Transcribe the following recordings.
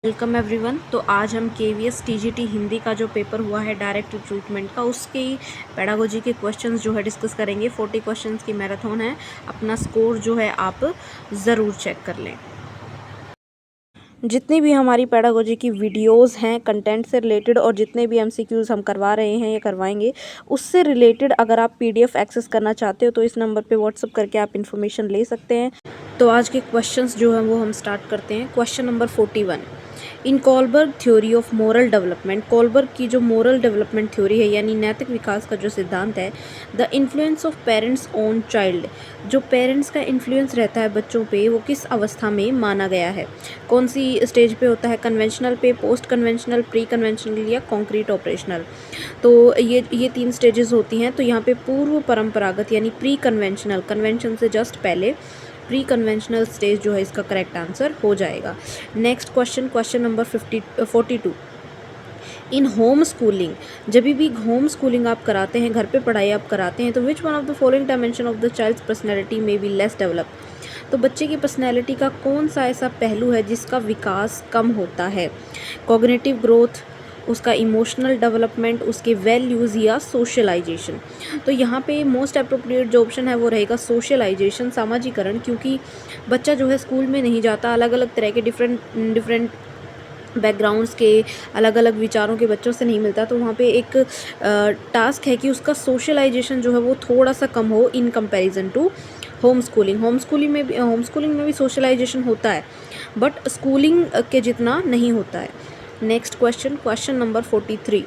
Welcome everyone. तो आज हम केवीएस टीजीटी हिंदी का जो पेपर हुआ है डायरेक्ट रिक्रूटमेंट का, उसके पेडागोजी के क्वेश्चंस जो है डिस्कस करेंगे। 40 क्वेश्चंस की मैराथन है। अपना स्कोर जो है आप ज़रूर चेक कर लें। जितनी भी हमारी पेडागोजी की वीडियोस हैं कंटेंट से रिलेटेड, और जितने भी एमसीक्यूज़ हम करवा रहे हैं या करवाएंगे, उससे रिलेटेड अगर आप पीडीएफ एक्सेस करना चाहते हो तो इस नंबर पे व्हाट्सअप करके आप इन्फॉर्मेशन ले सकते हैं। तो आज के क्वेश्चंस जो हैं वो हम स्टार्ट करते हैं। Question number 41, in Kohlberg theory of moral development, Kohlberg की जो मोरल डेवलपमेंट थ्योरी है यानी नैतिक विकास का जो सिद्धांत है, the influence of parents on child, जो पेरेंट्स का इन्फ्लुएंस रहता है बच्चों पे, वो किस अवस्था में माना गया है? कौन सी स्टेज पे होता है? कन्वेंशनल पे, पोस्ट कन्वेंशनल, प्री कन्वेंशनल या कॉन्क्रीट ऑपरेशनल? तो ये 3 स्टेजेस होती हैं। तो यहाँ पे पूर्व परंपरागत यानी प्री कन्वेंशनल, कन्वेंशन से जस्ट पहले प्री कन्वेंशनल स्टेज जो है इसका करेक्ट आंसर हो जाएगा। नेक्स्ट क्वेश्चन, क्वेश्चन नंबर 42, इन होम स्कूलिंग, जब भी होम स्कूलिंग आप कराते हैं, घर पे पढ़ाई आप कराते हैं, तो which one of the following dimension of the child's personality में बी लेस डेवलप, तो बच्चे की पर्सनैलिटी का कौन सा ऐसा पहलू है जिसका विकास कम होता है? कॉग्निटिव ग्रोथ, उसका इमोशनल डेवलपमेंट, उसके वैल्यूज़ या सोशलाइजेशन? तो यहाँ पे मोस्ट अप्रोप्रिएट जो ऑप्शन है वो रहेगा सोशलाइजेशन, सामाजिकरण, क्योंकि बच्चा जो है स्कूल में नहीं जाता, अलग अलग तरह के डिफरेंट बैकग्राउंड्स के, अलग अलग विचारों के बच्चों से नहीं मिलता, तो वहाँ पे एक टास्क है कि उसका सोशलाइजेशन जो है वो थोड़ा सा कम हो in comparison to home schooling. Home schooling में भी सोशलाइजेशन होता है, बट स्कूलिंग के जितना नहीं होता है। Next question, question number 43,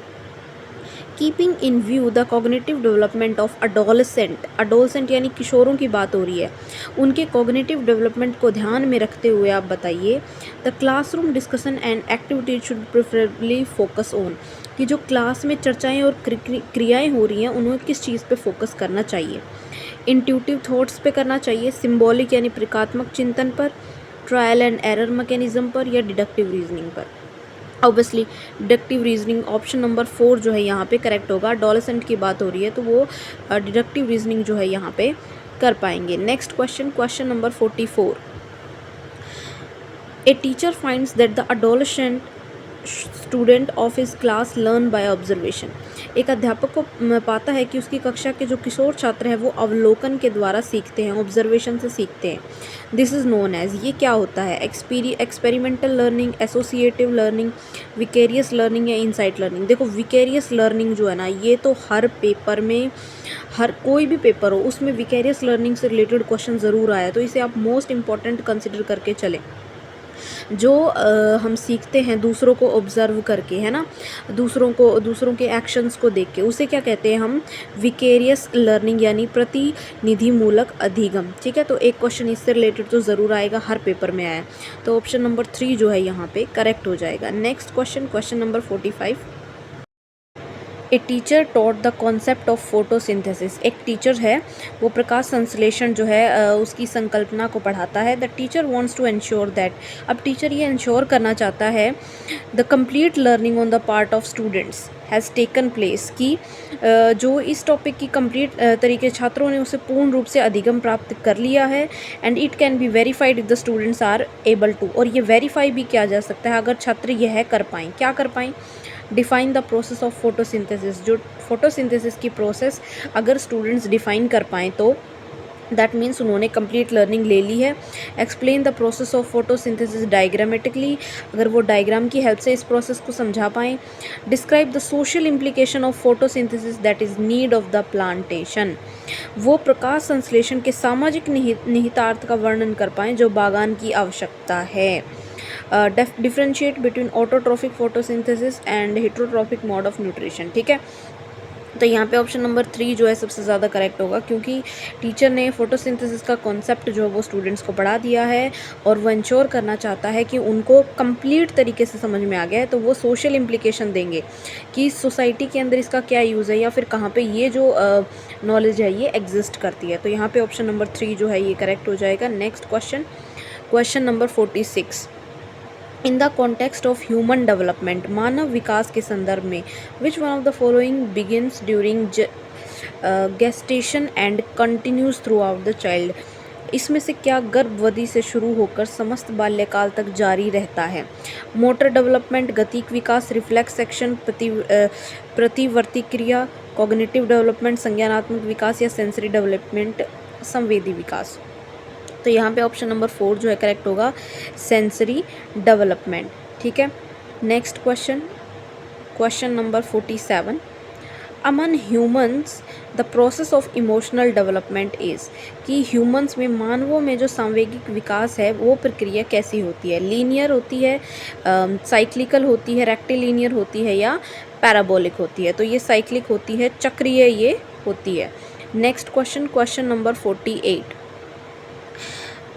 keeping in view the cognitive development of adolescent यानी किशोरों की बात हो रही है, उनके कॉग्निटिव डेवलपमेंट को ध्यान में रखते हुए आप बताइए the classroom discussion and activities should preferably focus on, कि जो क्लास में चर्चाएं और क्रियाएं हो रही हैं उन्हें किस चीज़ पे फोकस करना चाहिए? इंट्यूटिव थॉट्स पे करना चाहिए, सिम्बॉलिक यानी प्रतीकात्मक चिंतन पर, ट्रायल एंड एरर मैकेनिज्म पर, या डिडक्टिव रीजनिंग पर? Obviously deductive reasoning, option number 4 जो है यहाँ पे करेक्ट होगा। एडोलेसेंट की बात हो रही है तो वो डिडक्टिव रीजनिंग जो है यहाँ पे कर पाएंगे। Next question, question number 44, a teacher finds that the adolescent student of his class learn by observation, एक अध्यापक को पाता है कि उसकी कक्षा के जो किशोर छात्र हैं वो अवलोकन के द्वारा सीखते हैं, ऑब्जर्वेशन से सीखते हैं। दिस इज़ नोन एज, ये क्या होता है? Experimental learning, associative learning, vicarious learning या इनसाइट लर्निंग? देखो विकेरियस लर्निंग जो है ना, ये तो हर पेपर में, हर कोई भी पेपर हो उसमें विकेरियस लर्निंग से रिलेटेड क्वेश्चन ज़रूर आया, तो इसे आप मोस्ट इंपॉर्टेंट कंसिडर करके चलें। जो हम सीखते हैं दूसरों को ऑब्ज़र्व करके, है ना, दूसरों के एक्शंस को देख के, उसे क्या कहते हैं हम? विकेरियस लर्निंग यानी प्रतिनिधिमूलक अधिगम। ठीक है, तो एक क्वेश्चन इससे रिलेटेड तो ज़रूर आएगा, हर पेपर में आया, तो ऑप्शन नंबर 3 जो है यहाँ पे करेक्ट हो जाएगा। Next question, question number 45, a teacher taught the concept of photosynthesis, एक टीचर है वो प्रकाश संश्लेषण जो है उसकी संकल्पना को पढ़ाता है। The teacher wants to ensure that, अब टीचर ये इंश्योर करना चाहता है the complete learning on the part of students has taken place, की जो इस टॉपिक की कंप्लीट तरीके छात्रों ने उसे पूर्ण रूप से अधिगम प्राप्त कर लिया है, and it can be verified if the students are able to, और ये वेरीफाई भी किया जा सकता है अगर छात्र यह कर पाएँ। क्या कर पाएँ? Define the process of photosynthesis, जो फोटोसिंथेसिस की प्रोसेस अगर स्टूडेंट्स डिफ़ाइन कर पाएँ तो दैट मीन्स उन्होंने कंप्लीट लर्निंग ले ली है। Explain the process of photosynthesis diagrammatically, अगर वो डायग्राम की हेल्प से इस प्रोसेस को समझा पाएँ। Describe the social implication of photosynthesis that is need of the plantation, वो प्रकाश संश्लेषण के सामाजिक निहितार्थ का वर्णन कर पाएँ जो बागान की आवश्यकता है। Differentiate between autotrophic photosynthesis and heterotrophic mode of nutrition. ठीक है, तो यहाँ पे ऑप्शन नंबर 3 जो है सबसे ज़्यादा करेक्ट होगा, क्योंकि टीचर ने फोटोसिंथेसिस का कॉन्सेप्ट जो है वो स्टूडेंट्स को पढ़ा दिया है और वो इंश्योर करना चाहता है कि उनको कंप्लीट तरीके से समझ में आ गया है, तो वो सोशल इम्प्लीकेशन देंगे कि सोसाइटी के अंदर इसका क्या यूज़ है या फिर कहाँ पे ये जो नॉलेज है ये एग्जिस्ट करती है। तो यहाँ पे ऑप्शन नंबर 3 जो है ये करेक्ट हो जाएगा। Next question, question number 46, in the context of human development, मानव विकास के संदर्भ में, which one of the following begins during gestation and continues throughout the child, इसमें से क्या गर्भवती से शुरू होकर समस्त बाल्यकाल तक जारी रहता है? मोटर डेवलपमेंट, गतिक विकास, रिफ्लेक्स एक्शन, प्रतिवर्ती क्रिया, कॉग्निटिव डेवलपमेंट, संज्ञानात्मक विकास या सेंसरी डेवलपमेंट, संवेदी विकास। तो यहाँ पे ऑप्शन नंबर 4 जो है करेक्ट होगा, सेंसरी डेवलपमेंट। ठीक है, next question, question number 47, Aman humans the process of emotional development is, कि ह्यूमंस में, मानवों में जो सांवेगिक विकास है वो प्रक्रिया कैसी होती है? लीनियर होती है, साइक्लिकल होती है, रेक्टिलिनियर होती है या पैराबोलिक होती है? तो ये साइक्लिक होती है, चक्रीय ये होती है। Next question, question number 48,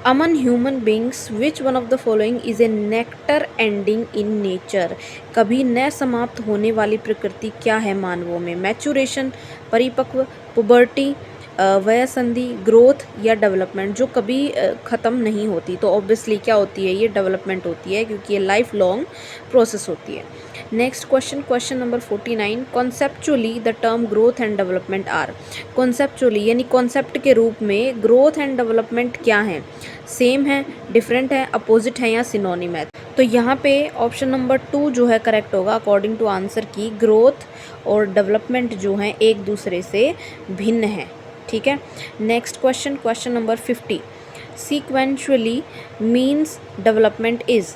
Aman human beings which one of the following is a nectar ending in nature, कभी न समाप्त होने वाली प्रकृति क्या है मानवों में? मैचुरेशन, परिपक्व, पुबर्टी, वयसंधि, ग्रोथ या डेवलपमेंट, जो कभी ख़त्म नहीं होती। तो ऑब्वियसली क्या होती है, ये डेवलपमेंट होती है, क्योंकि ये लाइफ लॉन्ग प्रोसेस होती है। Next question, question number 49, conceptually the term growth and development are, conceptually यानी कॉन्सेप्ट के रूप में ग्रोथ एंड डेवलपमेंट क्या है? सेम है, डिफरेंट है, अपोजिट है या सिनोनिम है? तो यहाँ पे ऑप्शन नंबर 2 जो है करेक्ट होगा according to answer key, growth और डेवलपमेंट जो हैं एक दूसरे से भिन्न है। ठीक है, next question, question number 50, sequentially means development is,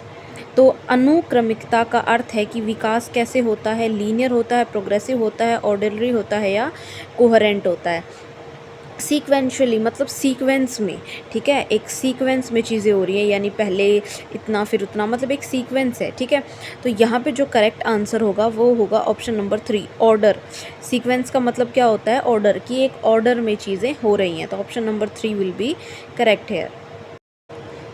तो अनुक्रमिकता का अर्थ है कि विकास कैसे होता है? लीनियर होता है, प्रोग्रेसिव होता है, ऑर्डरली होता है या कोहेरेंट होता है? सीक्वेंशुअली मतलब सीक्वेंस में। ठीक है, एक सीक्वेंस में चीज़ें हो रही हैं, यानी पहले इतना फिर उतना, मतलब एक सीक्वेंस है। ठीक है, तो यहाँ पे जो करेक्ट आंसर होगा वो होगा ऑप्शन नंबर 3, ऑर्डर। सीक्वेंस का मतलब क्या होता है? ऑर्डर, की एक ऑर्डर में चीज़ें हो रही हैं। तो option number 3 will be correct here.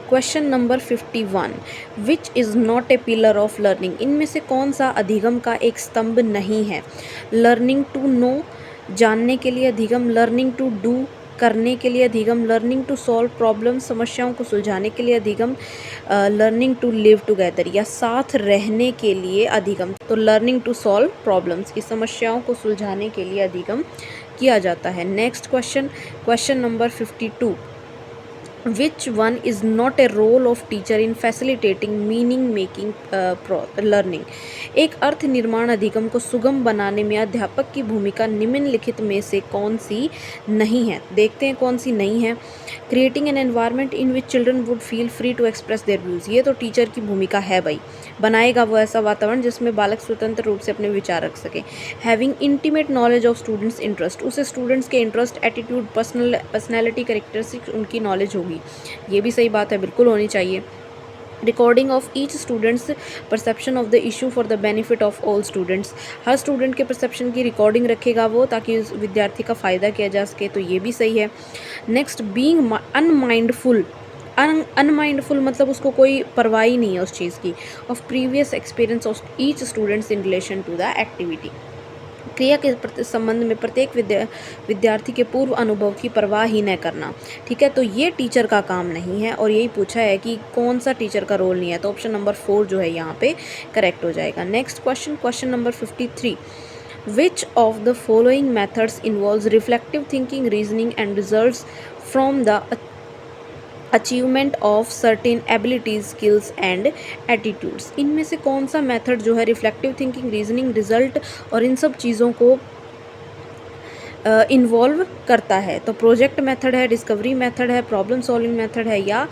Question number 51, which is not A pillar of learning, इनमें से कौन सा अधिगम का एक स्तंभ नहीं है? लर्निंग टू नो, जानने के लिए अधिगम, लर्निंग टू डू, करने के लिए अधिगम, लर्निंग टू सॉल्व प्रॉब्लम, समस्याओं को सुलझाने के लिए अधिगम, लर्निंग टू लिव टुगेदर या साथ रहने के लिए अधिगम। तो लर्निंग टू सॉल्व प्रॉब्लम्स, की समस्याओं को सुलझाने के लिए अधिगम किया जाता है। Next question, question number 52, which one is not a role of teacher in facilitating meaning making learning, एक अर्थ निर्माण अधिगम को सुगम बनाने में अध्यापक की भूमिका निम्नलिखित में से कौन सी नहीं है? देखते हैं कौन सी नहीं है। Creating an environment in which children would feel free to express their views, ये तो टीचर की भूमिका है भाई, बनाएगा वो ऐसा वातावरण जिसमें बालक स्वतंत्र रूप से अपने विचार रख सके। Having intimate knowledge of students interest, उसे स्टूडेंट्स के इंटरेस्ट, एटीट्यूड, पर्सनैलिटी, कैरेक्टरिस्टिक्स उनकी नॉलेज होगी, ये भी सही बात है, बिल्कुल होनी चाहिए। Recording of each students perception of the issue for the benefit of all students, her student के परसेप्शन की रिकॉर्डिंग रखेगा वो, ताकि उस विद्यार्थी का फ़ायदा किया जा सके, तो ये भी सही है। नेक्स्ट, बीइंग अनमाइंडफुल, अनमाइंडफुल मतलब उसको कोई परवाह ही नहीं है उस चीज़ की, of previous experience of each students in relation to the activity, क्रिया के संबंध में प्रत्येक विद्यार्थी के पूर्व अनुभव की परवाह ही न करना। ठीक है, तो ये टीचर का काम नहीं है, और यही पूछा है कि कौन सा टीचर का रोल नहीं है, तो ऑप्शन नंबर 4 जो है यहाँ पे करेक्ट हो जाएगा। Next question, question number 53, which of the following methods involves reflective thinking, reasoning and results from the achievement of certain abilities, skills and attitudes, इनमें से कौन सा मेथड जो है रिफ्लेक्टिव थिंकिंग, रीजनिंग, रिजल्ट और इन सब चीज़ों को इन्वॉल्व करता है? तो प्रोजेक्ट मेथड है, डिस्कवरी मेथड है, प्रॉब्लम सॉल्विंग मेथड है या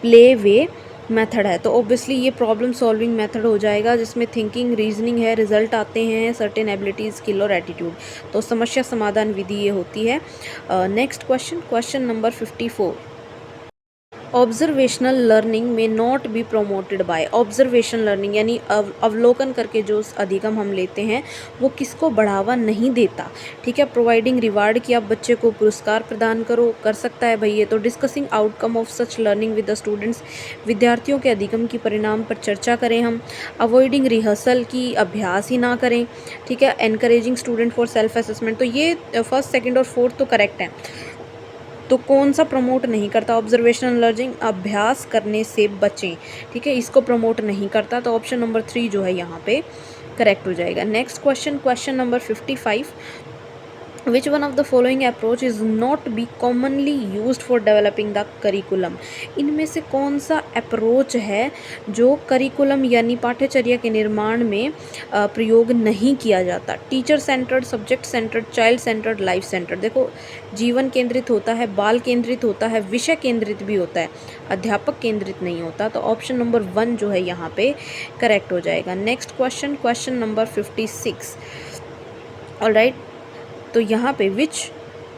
प्ले वे मेथड है? तो ऑब्वियसली ये प्रॉब्लम सॉल्विंग मेथड हो जाएगा, जिसमें थिंकिंग, रीजनिंग है, रिजल्ट आते हैं, सर्टेन एबिलिटीज, स्किल और एटीट्यूड, तो समस्या समाधान विधि ये होती है। Next question, question number 54, observational learning में not be promoted by, observation learning यानी अवलोकन करके जो अधिगम हम लेते हैं वो किसको बढ़ावा नहीं देता? ठीक है, प्रोवाइडिंग रिवार्ड कि आप बच्चे को पुरस्कार प्रदान करो, कर सकता है भाई ये तो। Discussing outcome of such learning with the students, विद्यार्थियों के अधिगम की परिणाम पर चर्चा करें हम। अवॉइडिंग रिहर्सल की अभ्यास ही ना करें। ठीक है, encouraging student for self assessment, तो ये फर्स्ट, सेकेंड और फोर्थ तो करेक्ट है। तो कौन सा प्रमोट नहीं करता? ऑब्जर्वेशनल लर्निंग, अभ्यास करने से बचें। ठीक है, इसको प्रमोट नहीं करता, तो ऑप्शन नंबर 3 जो है यहाँ पे करेक्ट हो जाएगा। Next question, question number 55, Which one of the following approach is not be commonly used for developing the curriculum? इनमें से कौन सा अप्रोच है जो करिकुलम यानी पाठ्यचर्या के निर्माण में प्रयोग नहीं किया जाता? Teacher centred, subject centred, child centred, life centred. देखो, जीवन केंद्रित होता है, बाल केंद्रित होता है, विषय केंद्रित भी होता है, अध्यापक केंद्रित नहीं होता। तो ऑप्शन नंबर 1 जो है यहाँ पे करेक्ट हो जाएगा। Next question, question number 56। Alright, तो यहाँ पे which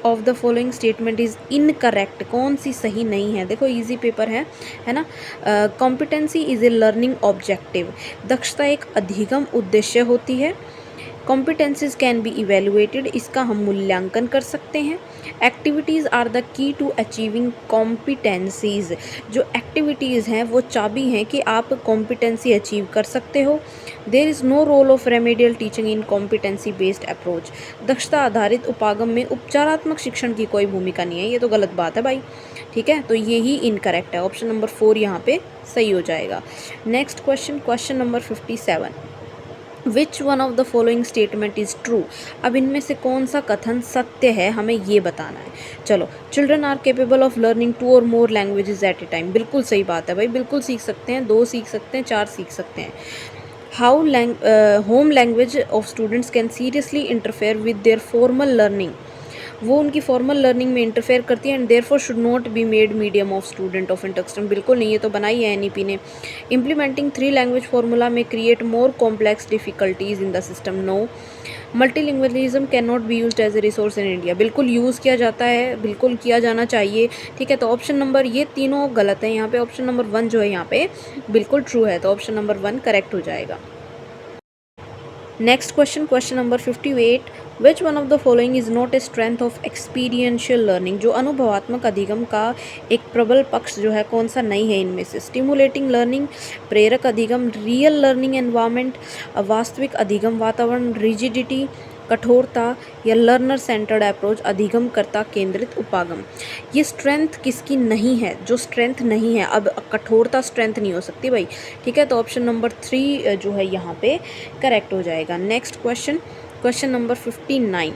of the following statement is incorrect, कौन सी सही नहीं है? देखो, इजी पेपर है ना। Competency is a learning objective, दक्षता एक अधिगम उद्देश्य होती है। कॉम्पिटेंसीज कैन बी इवेलुएटेड, इसका हम मूल्यांकन कर सकते हैं। Activities are the key to achieving competencies, जो एक्टिविटीज़ हैं वो चाबी हैं कि आप कॉम्पिटेंसी अचीव कर सकते हो। There is no role of remedial teaching in competency based approach, दक्षता आधारित उपागम में उपचारात्मक शिक्षण की कोई भूमिका नहीं है। ये तो गलत बात है भाई, ठीक है। तो ये ही इनकरेक्ट है, ऑप्शन नंबर 4 यहाँ पे सही हो जाएगा। Next question, question number 57। Which one of the following statement is true? अब इनमें से कौन सा कथन सत्य है, हमें ये बताना है। चलो, children are capable of learning 2 और more languages at a time, बिल्कुल सही बात है भाई, बिल्कुल सीख सकते हैं, 2 सीख सकते हैं, 4 सीख सकते हैं। How home language of students can seriously interfere with their formal learning, वो उनकी फॉर्मल लर्निंग में इंटरफेयर करती है। And therefore should not be made medium of student of in extent, बिल्कुल नहीं, ये तो बनाई है एनईपी ने। इम्प्लीमेंटिंग 3 लैंग्वेज फार्मूला में create more complex difficulties in the system, no. Multilingualism can not be used as a resource in India, बिल्कुल use किया जाता है, बिल्कुल किया जाना चाहिए, ठीक है। तो ऑप्शन नंबर, ये तीनों गलत है यहाँ पे, ऑप्शन नंबर 1 जो है यहाँ पे बिल्कुल ट्रू है, तो ऑप्शन नंबर 1 करेक्ट हो जाएगा। Next question, question number 58। Which one of the following is not a strength of experiential learning, जो अनुभवात्मक अधिगम का एक प्रबल पक्ष जो है कौन सा नहीं है इनमें से? स्टिमुलेटिंग लर्निंग, प्रेरक अधिगम, रियल लर्निंग एनवायरनमेंट, वास्तविक अधिगम वातावरण, रिजिडिटी कठोरता, या लर्नर सेंटर्ड अप्रोच अधिगमकर्ता केंद्रित उपागम। ये स्ट्रेंथ किसकी नहीं है? जो स्ट्रेंथ नहीं है, अब कठोरता स्ट्रेंथ नहीं हो सकती भाई, ठीक है। तो ऑप्शन नंबर 3 जो है यहाँ पे करेक्ट हो जाएगा। Next question, question number 59।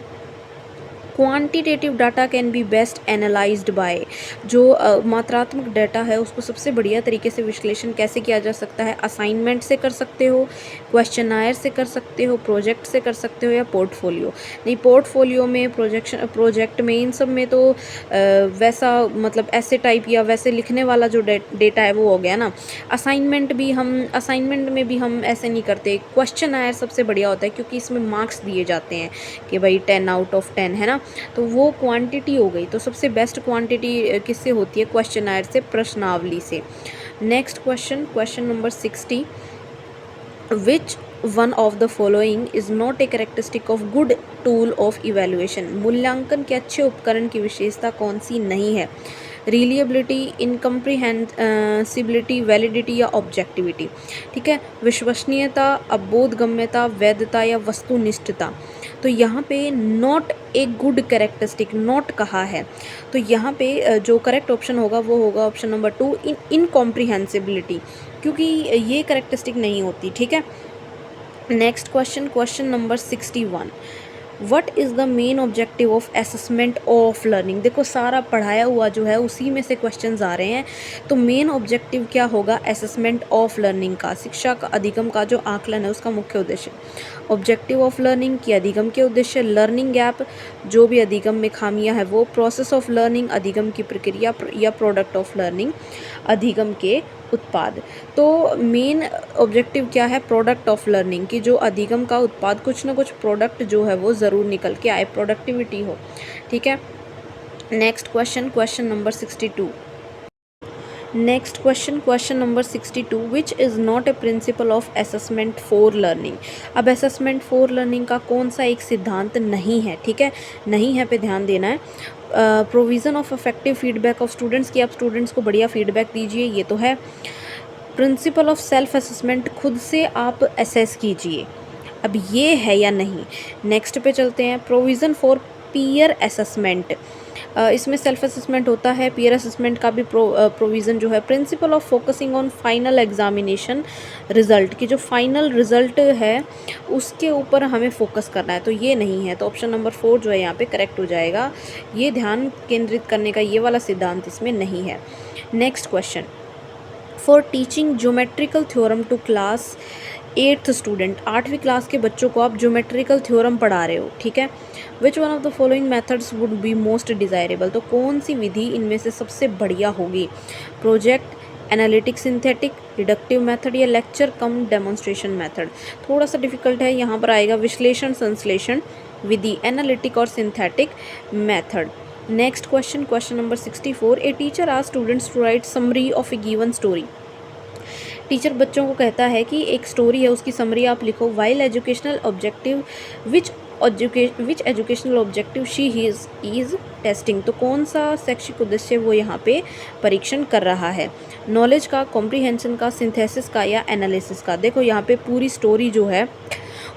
Quantitative data can be best analysed by, जो मात्रात्मक डाटा है उसको सबसे बढ़िया तरीके से विश्लेषण कैसे किया जा सकता है? असाइनमेंट से कर सकते हो, क्वेश्चनायर से कर सकते हो, प्रोजेक्ट से कर सकते हो, या पोर्टफोलियो। नहीं, पोर्टफोलियो में, प्रोजेक्ट में, इन सब में तो वैसा मतलब ऐसे टाइप या वैसे लिखने वाला जो डेटा है वो हो गया ना। असाइनमेंट में भी हम ऐसे नहीं करते। क्वेश्चनायर सबसे बढ़िया होता है क्योंकि इसमें मार्क्स दिए जाते हैं कि भाई 10 आउट ऑफ 10 है ना, तो वो क्वांटिटी हो गई। तो सबसे बेस्ट क्वांटिटी किससे होती है? क्वेश्चनायर से, प्रश्नावली से। Next question, question number 60। Which one of the following is not A characteristic of good tool of evaluation, मूल्यांकन के अच्छे उपकरण की विशेषता कौन सी नहीं है? रिलिएबिलिटी, इनकम्प्रीहेंसिबिलिटी, वैलिडिटी, या ऑब्जेक्टिविटी, ठीक है। विश्वसनीयता, अबोधगम्यता, वैधता, या वस्तुनिष्ठता। तो यहाँ पे not a good characteristic not कहा है, तो यहाँ पे जो करेक्ट ऑप्शन होगा वो होगा ऑप्शन नंबर 2, इनकॉम्प्रीहेंसिबिलिटी, क्योंकि ये कैरेक्टरिस्टिक नहीं होती, ठीक है। Next question, question number 61। What is the main objective of assessment of learning? देखो, सारा पढ़ाया हुआ जो है उसी में से क्वेश्चंस आ रहे हैं, तो मेन ऑब्जेक्टिव क्या होगा असेसमेंट ऑफ लर्निंग का? शिक्षा का अधिगम का जो आकलन है उसका मुख्य उद्देश्य। ऑब्जेक्टिव ऑफ लर्निंग की अधिगम के उद्देश्य, लर्निंग गैप, जो भी अधिगम में खामियां है वो, प्रोसेस ऑफ लर्निंग, अधिगम की प्रक्रिया, या प्रोडक्ट ऑफ लर्निंग, अधिगम के उत्पाद। तो मेन ऑब्जेक्टिव क्या है? प्रोडक्ट ऑफ लर्निंग की जो अधिगम का उत्पाद, कुछ ना कुछ प्रोडक्ट जो है वो ज़रूर निकल के आए, प्रोडक्टिविटी हो, ठीक है। Next question, question number 62। Next question, question number 62। Which is not A principle of assessment for learning? अब असेसमेंट फॉर लर्निंग का कौन सा एक सिद्धांत नहीं है, ठीक है, नहीं है पे ध्यान देना है। Provision of effective feedback of students की, आप स्टूडेंट्स को बढ़िया फीडबैक दीजिए, ये तो है। प्रिंसिपल ऑफ सेल्फ असेसमेंट, खुद से आप असेस कीजिए, अब ये है या नहीं। नेक्स्ट पे चलते हैं। प्रोविज़न फॉर पीयर असेसमेंट, इसमें सेल्फ असेसमेंट होता है, पीयर असेसमेंट का भी प्रोविज़न जो है। Principle of focusing on final examination result, की जो फाइनल रिज़ल्ट है उसके ऊपर हमें फोकस करना है, तो ये नहीं है। तो ऑप्शन नंबर 4 जो है यहाँ पे करेक्ट हो जाएगा। ये ध्यान केंद्रित करने का ये वाला सिद्धांत इसमें नहीं है। Next question, for teaching geometrical theorem to class 8th student, 8वीं क्लास के बच्चों को आप ज्योमेट्रिकल थ्योरम पढ़ा रहे हो, ठीक है। Which one of the following methods would be most desirable, तो कौन सी विधि इनमें से सबसे बढ़िया होगी? Project, analytic synthetic, deductive method या लेक्चर कम डेमोन्स्ट्रेशन मेथड। थोड़ा सा डिफिकल्ट है, यहाँ पर आएगा विश्लेषण संश्लेषण विधि, एनालिटिक और synthetic method. Next question, question number 64, a teacher asked students to write summary of a given story. Teacher बच्चों को कहता है कि एक स्टोरी है उसकी समरी आप लिखो। While educational objective which educational objective she is testing, तो कौन सा शैक्षिक उद्देश्य वो यहाँ पे परीक्षण कर रहा है? नॉलेज का, कॉम्प्रीहेंशन का, सिंथेसिस का या एनालिसिस का। देखो यहाँ पे पूरी स्टोरी जो है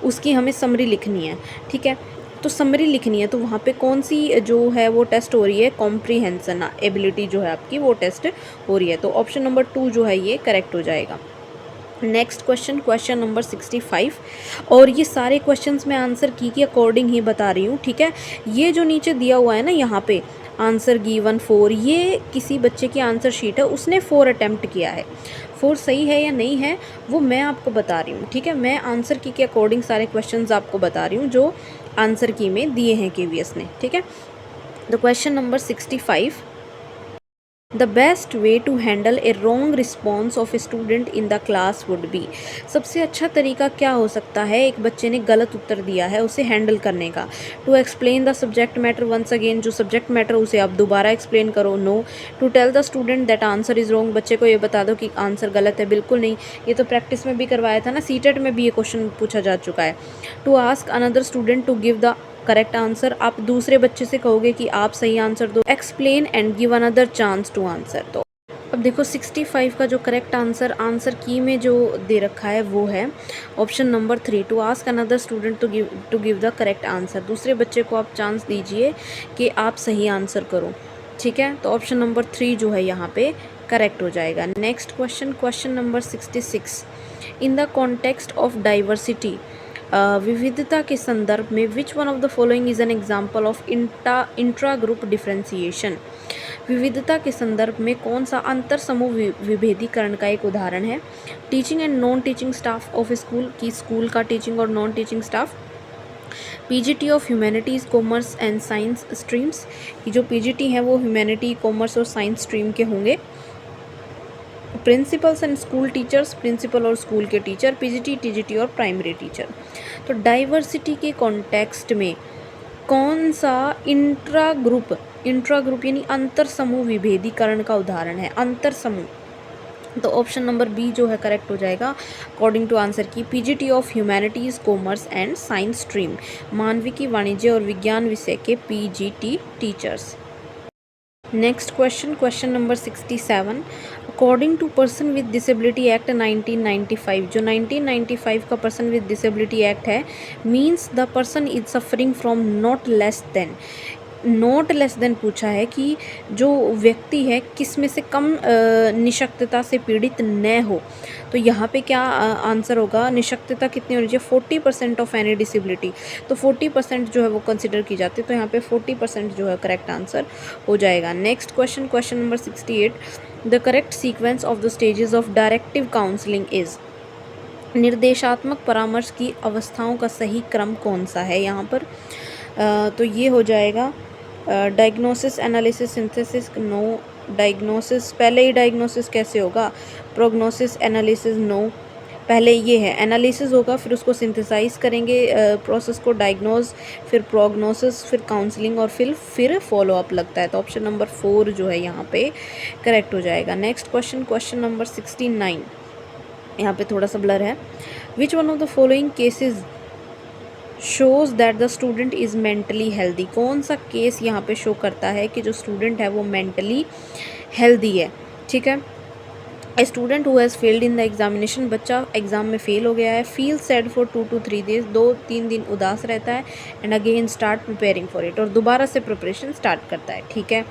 उसकी हमें समरी लिखनी है, ठीक है। तो समरी लिखनी है, तो वहाँ पे कौन सी जो है वो टेस्ट हो रही है? कॉम्प्रीहेंशन एबिलिटी जो है आपकी वो टेस्ट हो रही है। तो ऑप्शन नंबर 2 जो है ये करेक्ट हो जाएगा। नेक्स्ट क्वेश्चन, क्वेश्चन नंबर 65, और ये सारे क्वेश्चंस मैं आंसर की के अकॉर्डिंग ही बता रही हूँ, ठीक है। ये जो नीचे दिया हुआ है ना यहाँ पे आंसर गिवन 4, ये किसी बच्चे की आंसर शीट है, उसने 4 अटैम्प्ट किया है। 4 सही है या नहीं है वो मैं आपको बता रही हूँ, ठीक है। मैं आंसर की के अकॉर्डिंग सारे क्वेश्चंस आपको बता रही हूँ जो आंसर की में दिए हैं केवीएस ने, ठीक है। The question number 65, the best way to handle a wrong response of a student in the class would be, सबसे अच्छा तरीका क्या हो सकता है एक बच्चे ने गलत उत्तर दिया है उसे हैंडल करने का? To explain the subject matter once again, जो सब्जेक्ट मैटर उसे आप दोबारा एक्सप्लेन करो। No. To tell the student that answer is wrong, बच्चे को ये बता दो कि आंसर गलत है। बिल्कुल नहीं, ये तो प्रैक्टिस में भी करवाया था ना, सीटेट में भी ये क्वेश्चन पूछा जा चुका है। To ask another student to give the correct answer, आप दूसरे बच्चे से कहोगे कि आप सही आंसर दो। Explain and give another chance to answer. तो अब देखो 65 का जो करेक्ट आंसर की में जो दे रखा है वो है option number 3, to ask another student to give the correct answer. दूसरे बच्चे को आप चांस दीजिए कि आप सही आंसर करो, ठीक है। तो ऑप्शन नंबर 3 जो है यहाँ पे करेक्ट हो जाएगा। Next question, question number 66, in the context of diversity, विविधता के संदर्भ में which one of the following is an example of intra group differentiation, विविधता के संदर्भ में कौन सा अंतर समूह विभेदीकरण का एक उदाहरण है? Teaching and non teaching staff of school, की स्कूल का टीचिंग और non teaching staff. PGT of humanities commerce and science streams, की जो पीजीटी है वो ह्यूमैनिटी, कॉमर्स और साइंस स्ट्रीम के होंगे। Principals and school teachers, principal और स्कूल के टीचर। पीजीटी, टीजीटी और प्राइमरी टीचर। तो डाइवर्सिटी के कॉन्टेक्स्ट में कौन सा इंट्रा ग्रुप यानी अंतर समूह विभेदीकरण का उदाहरण है? अंतर समूह, तो ऑप्शन नंबर बी जो है करेक्ट हो जाएगा अकॉर्डिंग टू आंसर की। PGT of humanities commerce and science stream, मानविकी, वाणिज्य और विज्ञान विषय के PGT teachers. Next question, question number 67, according to person with disability act 1995, जो 1995 का पर्सन विद डिसेबिलिटी एक्ट है, means the person is suffering from not less than पूछा है कि जो व्यक्ति है किस में से कम निशक्तता से पीड़ित न हो। तो यहाँ पे क्या आंसर होगा? निशक्तता कितनी होनी चाहिए? 40% ऑफ एनी डिसेबिलिटी, तो 40% जो है वो कंसिडर की जाती है, तो यहाँ पे 40% जो है करेक्ट आंसर हो जाएगा। Next question, question number 68, the correct sequence of the stages of directive counselling is, निर्देशात्मक परामर्श की अवस्थाओं का सही क्रम कौन सा है यहाँ पर? तो ये हो जाएगा diagnosis, analysis, synthesis. No. Diagnosis, पहले ही डायग्नोसिस कैसे होगा? Prognosis, analysis. नो, पहले ये है एनालिसिस होगा, फिर उसको सिंथेसाइज करेंगे प्रोसेस को, डायग्नोज, फिर प्रोग्नोसिस, फिर काउंसलिंग और फिर फॉलो अप लगता है। तो ऑप्शन नंबर 4 जो है यहाँ पे करेक्ट हो जाएगा। नेक्स्ट क्वेश्चन, क्वेश्चन नंबर 69, यहाँ पे थोड़ा सा ब्लर है। Which one of the following cases shows that the student is mentally healthy, कौन सा केस यहाँ पे शो करता है कि जो स्टूडेंट है वो मेंटली हेल्दी है, ठीक है। A student who has failed in the examination, बच्चा एग्ज़ाम में फ़ेल हो गया है, feel sad for 2 to 3 days, 2-3 दिन उदास रहता है, and again start preparing for it, और दोबारा से प्रिपरेशन स्टार्ट करता है, ठीक है।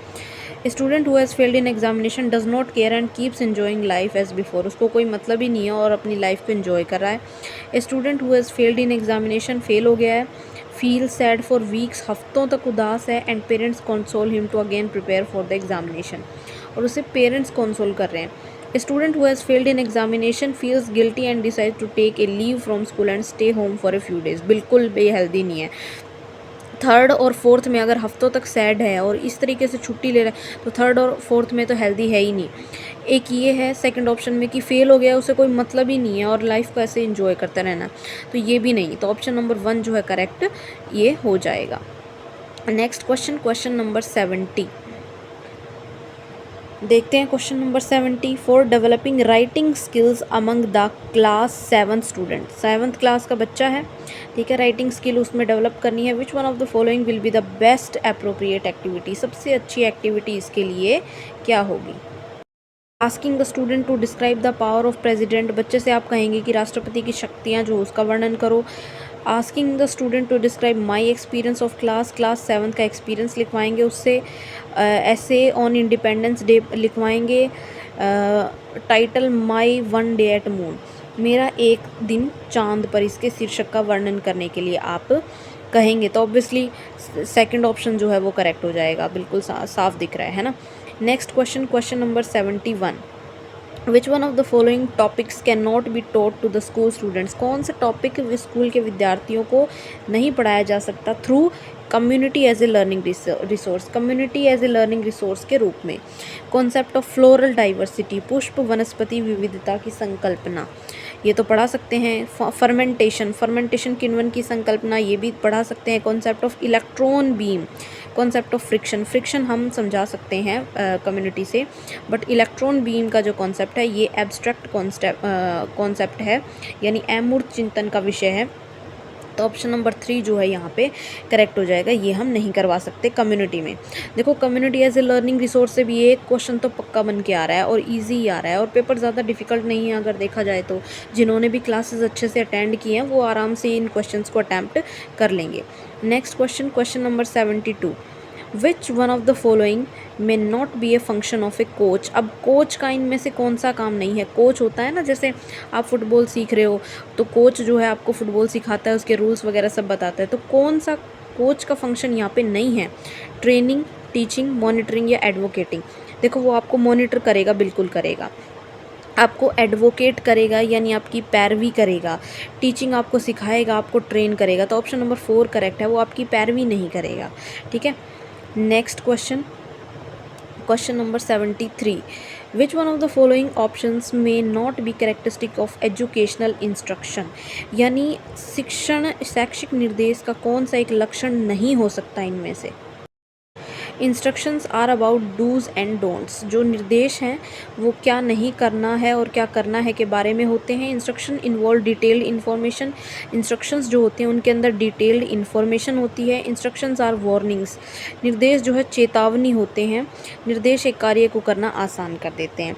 Student who has failed in examination does not care and keeps enjoying life as before, उसको कोई मतलब ही नहीं है और अपनी लाइफ को इन्जॉय कर रहा है। Student who has failed in examination, fail हो गया है, फील सैड फॉर वीक्स, हफ्तों तक उदास है, and parents console him to again prepare for the examination, और उसे पेरेंट्स कंसोल कर रहे हैं। A student who has failed in examination feels guilty and decides to take a leave from school and stay home for a few days, बिल्कुल भी healthy नहीं है। Third और फोर्थ में अगर हफ्तों तक सैड है और इस तरीके से छुट्टी ले रहा है, तो थर्ड और फोर्थ में तो हेल्दी है ही नहीं। एक ये है सेकंड ऑप्शन में कि फ़ेल हो गया, उसे कोई मतलब ही नहीं है और लाइफ को ऐसे इंजॉय करता रहना, तो ये भी नहीं, तो ऑप्शन नंबर 1 जो है करेक्ट ये हो जाएगा। नेक्स्ट क्वेश्चन, क्वेश्चन नंबर 70 देखते हैं। Question number 70, for developing writing skills among the class 7 student, 7th class का बच्चा है, ठीक है, राइटिंग स्किल उसमें डेवलप करनी है। Which one of the following will be the best appropriate activity, सबसे अच्छी एक्टिविटी इसके लिए क्या होगी। Asking the student to describe the power of president, बच्चे से आप कहेंगे कि राष्ट्रपति की शक्तियाँ जो उसका वर्णन करो। Asking the student to describe my experience of class 7 का एक्सपीरियंस लिखवाएंगे उससे। ऐसे ऑन इंडिपेंडेंस डे लिखवाएंगे। Title my one day at moon, मेरा एक दिन चांद पर, इसके शीर्षक का वर्णन करने के लिए आप कहेंगे, तो ऑब्वियसली सेकंड ऑप्शन जो है वो करेक्ट हो जाएगा, बिल्कुल साफ दिख रहा है ना। Next question, question number 71, which one of the following topics can not be taught to the school students, कौन से टॉपिक स्कूल के विद्यार्थियों को नहीं पढ़ाया जा सकता through community as a learning resource, community as a learning resource के रूप में। कॉन्सेप्ट ऑफ फ्लोरल डाइवर्सिटी, पुष्प वनस्पति विविधता की संकल्पना, ये तो पढ़ा सकते हैं। फर्मेंटेशन किण्वन की संकल्पना, ये भी पढ़ा सकते हैं। Concept of electron beam, concept of friction हम समझा सकते हैं कम्युनिटी से, बट इलेक्ट्रॉन बीम का जो कॉन्सेप्ट है ये एब्स्ट्रैक्ट कॉन्सेप्ट है, यानी अमूर्त चिंतन का विषय है, तो ऑप्शन नंबर 3 जो है यहाँ पे करेक्ट हो जाएगा, ये हम नहीं करवा सकते कम्युनिटी में। देखो community as a learning resource से भी एक क्वेश्चन तो पक्का बन के आ रहा है और इजी आ रहा है, और पेपर ज़्यादा डिफिकल्ट नहीं है अगर देखा जाए तो। जिन्होंने भी क्लासेस अच्छे से अटेंड किए हैं वो आराम से इन क्वेश्चंस को अटैम्प्ट कर लेंगे। Next question, question number 72, which one of the following may not be a function of A coach, अब कोच का इनमें से कौन सा काम नहीं है। कोच होता है ना, जैसे आप फुटबॉल सीख रहे हो तो कोच जो है आपको फुटबॉल सिखाता है, उसके रूल्स वगैरह सब बताता है, तो कौन सा कोच का फंक्शन यहाँ पे नहीं है। ट्रेनिंग, टीचिंग, मॉनिटरिंग या एडवोकेटिंग, देखो वो आपको मॉनिटर करेगा, बिल्कुल करेगा, आपको एडवोकेट करेगा यानी आपकी पैरवी करेगा, टीचिंग आपको सिखाएगा, आपको ट्रेन करेगा, तो ऑप्शन नंबर 4 करेक्ट है, वो आपकी पैरवी नहीं करेगा, ठीक है। Next question, question number 73, which one of the following options में not be characteristic of educational instruction, यानी शैक्षिक निर्देश का कौन सा एक लक्षण नहीं हो सकता इनमें से। Instructions are about dos and don'ts, जो निर्देश हैं वो क्या नहीं करना है और क्या करना है के बारे में होते हैं। Instruction involve detailed information, instructions जो होते हैं उनके अंदर डिटेल्ड इन्फॉर्मेशन होती है। इंस्ट्रक्शंस आर वार्निंग्स, निर्देश जो है चेतावनी होते हैं, निर्देश एक कार्य को करना आसान कर देते हैं।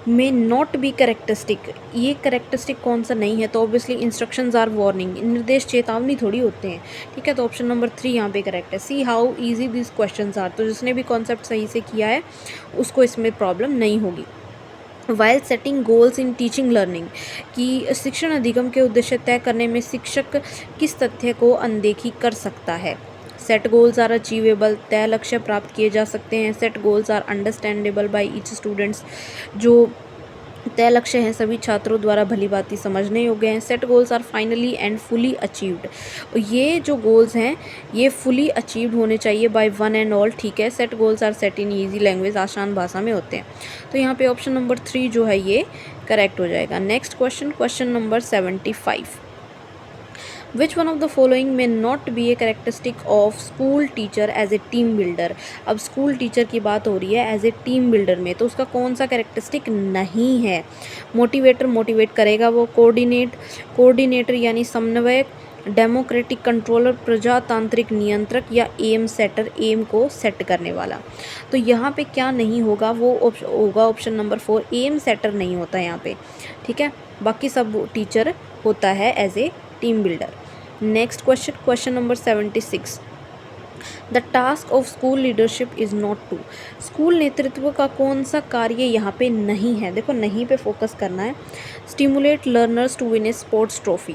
मे नॉट बी कैरेक्टरिस्टिक, ये कैरेक्टरिस्टिक कौन सा नहीं है, तो ऑब्वियसली इंस्ट्रक्शंस आर वार्निंग, निर्देश चेतावनी थोड़ी होते हैं, ठीक है, तो ऑप्शन नंबर 3 यहाँ पे करेक्ट है। See how easy this questions are, तो जिसने भी कॉन्सेप्ट सही से किया है उसको इसमें प्रॉब्लम नहीं होगी। While setting goals in teaching learning, कि शिक्षण अधिगम के उद्देश्य तय करने में शिक्षक किस तथ्य को अनदेखी कर सकता है। सेट गोल्स आर अचीवेबल, तय लक्ष्य प्राप्त किए जा सकते हैं। Set goals are understandable by each students, जो तय लक्ष्य हैं सभी छात्रों द्वारा भली भांति समझने योग्य हैं। Set goals are finally and fully achieved, ये जो गोल्स हैं ये फुली अचीव्ड होने चाहिए बाय वन एंड ऑल, ठीक है। Set goals are set in easy language, आसान भाषा में होते हैं, तो यहाँ पे ऑप्शन नंबर 3 जो है ये करेक्ट हो जाएगा। Next question, question number 75, which one of the following में not be a characteristic of school teacher as a team builder, अब स्कूल टीचर की बात हो रही है एज ए टीम बिल्डर में, तो उसका कौन सा कैरेक्टरिस्टिक नहीं है। मोटिवेटर, मोटिवेट करेगा वो। कोऑर्डिनेटर यानी समन्वयक, डेमोक्रेटिक कंट्रोलर, प्रजातांत्रिक नियंत्रक, या एम सेटर, एम को सेट करने वाला। तो यहाँ पे क्या नहीं होगा, वो होगा ऑप्शन नंबर 4, एम सेटर नहीं होता यहाँ पे, ठीक है। बाकी सब टीचर होता है as a team builder. Next question, question number 76, the task of school leadership is not to, school नेतृत्व का कौन सा कार्य यहाँ पे नहीं है, देखो नहीं पे फोकस करना है। Stimulate learners to win a sports trophy,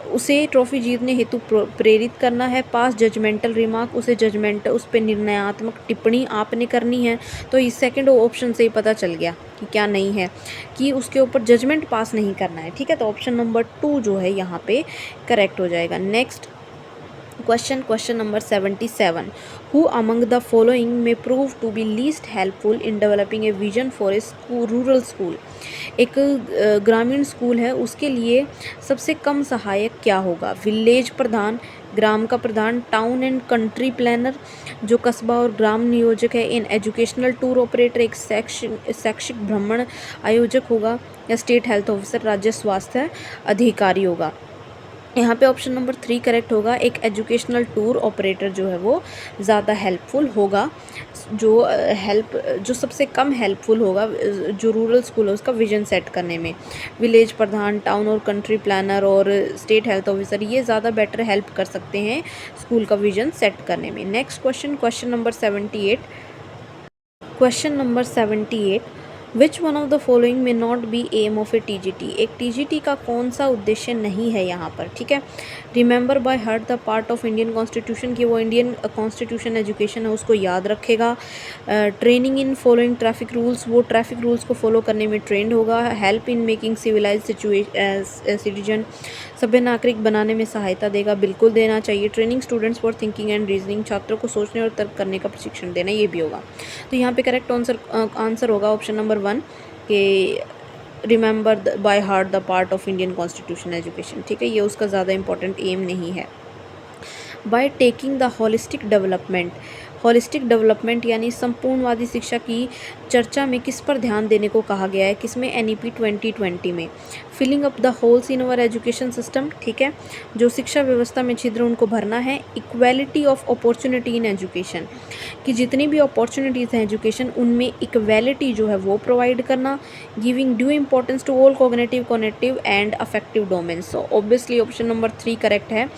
उसे ट्रॉफी जीतने हेतु प्रेरित करना है। पास जजमेंटल रिमार्क, उसे जजमेंट, उस पर निर्णयात्मक टिप्पणी आपने करनी है। तो इस सेकंड ऑप्शन से ही पता चल गया कि क्या नहीं है, कि उसके ऊपर जजमेंट पास नहीं करना है, ठीक है। तो ऑप्शन नंबर 2 जो है यहाँ पे करेक्ट हो जाएगा। Next question, question number 77, who among the following में prove to be least helpful in developing a vision for a school, rural school, एक ग्रामीण स्कूल है उसके लिए सबसे कम सहायक क्या होगा। विलेज प्रधान, ग्राम का प्रधान, टाउन एंड कंट्री प्लानर जो कस्बा और ग्राम नियोजक है, इन एजुकेशनल टूर ऑपरेटर एक शैक्षिक भ्रमण आयोजक होगा, या स्टेट हेल्थ ऑफिसर राज्य स्वास्थ्य अधिकारी होगा। यहाँ पे ऑप्शन नंबर 3 करेक्ट होगा, एक एजुकेशनल टूर ऑपरेटर जो है वो ज़्यादा हेल्पफुल होगा, जो सबसे कम हेल्पफुल होगा जो रूरल स्कूल है उसका विजन सेट करने में। विलेज प्रधान, टाउन और कंट्री प्लानर और स्टेट हेल्थ ऑफिसर ये ज़्यादा बेटर हेल्प कर सकते हैं स्कूल का विजन सेट करने में। Next question, question number 78, question number 78, which one of the following में not be aim of a TGT, एक टीजीटी का कौन सा उद्देश्य नहीं है यहाँ पर, ठीक है। Remember by heart the part of Indian constitution, की वो इंडियन कॉन्स्टिट्यूशन एजुकेशन है उसको याद रखेगा। Training in following traffic rules, वो ट्रैफिक रूल्स को फॉलो करने में ट्रेंड होगा। Help in making civilise citizen, सभ्य नागरिक बनाने में सहायता देगा, बिल्कुल देना चाहिए। Training students for thinking and reasoning, छात्रों को सोचने और तर्क करने का प्रशिक्षण देना, ये भी होगा। तो यहाँ पे करेक्ट आंसर होगा ऑप्शन नंबर 1 कि remember by heart the part of Indian constitution education, ठीक है, ये उसका ज़्यादा इंपॉर्टेंट एम नहीं है। By taking the holistic development, holistic development यानी संपूर्णवादी शिक्षा की चर्चा में किस पर ध्यान देने को कहा गया है, किसमें, NEP 2020 में। Filling up the holes in our education system, ठीक है, जो शिक्षा व्यवस्था में छिद्र उनको भरना है। Equality of opportunity in education, कि जितनी भी अपॉर्चुनिटीज़ हैं एजुकेशन उनमें इक्वालिटी जो है वो प्रोवाइड करना। Giving due importance to all cognitive and affective domains, so obviously option number 3 correct है।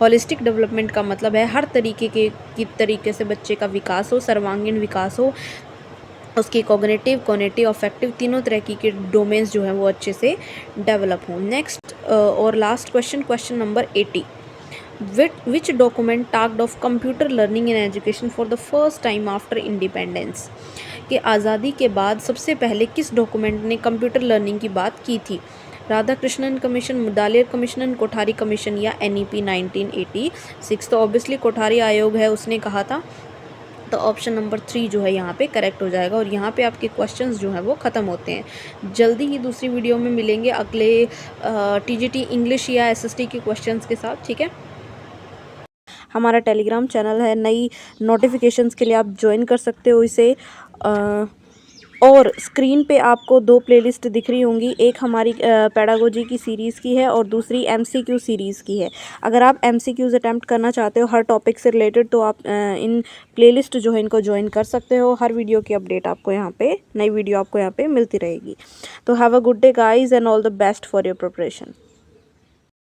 होलिस्टिक डेवलपमेंट का मतलब है हर तरीके से बच्चे का विकास हो, सर्वांगीण विकास हो, उसकी कॉग्निटिव अफेक्टिव तीनों तरह के डोमेन्स जो हैं वो अच्छे से डेवलप हों। नेक्स्ट और last question, question number 80, which document tasked of computer learning in education for the first time after independence, कि आज़ादी के बाद सबसे पहले किस डॉक्यूमेंट ने कंप्यूटर लर्निंग की बात की थी। Radhakrishnan commission, Mudaliar commission, Kothari commission, या NEP 1986। तो ऑब्वियसली कोठारी आयोग है उसने कहा था, तो ऑप्शन नंबर 3 जो है यहाँ पे करेक्ट हो जाएगा। और यहाँ पे आपके क्वेश्चंस जो हैं वो ख़त्म होते हैं। जल्दी ही दूसरी वीडियो में मिलेंगे अगले TGT इंग्लिश या SST के क्वेश्चंस के साथ, ठीक है। हमारा टेलीग्राम चैनल है, नई नोटिफिकेशंस के लिए आप ज्वाइन कर सकते हो इसे। और स्क्रीन पे आपको 2 प्लेलिस्ट दिख रही होंगी, एक हमारी पेडागोजी की सीरीज़ की है और दूसरी MCQ सीरीज़ की है। अगर आप MCQs अटैम्प्ट करना चाहते हो हर टॉपिक से रिलेटेड, तो आप इन प्लेलिस्ट जो है इनको ज्वाइन कर सकते हो। हर वीडियो की अपडेट आपको यहाँ पे, नई वीडियो आपको यहाँ पे मिलती रहेगी। तो have a good day guys and all the best for your preparation.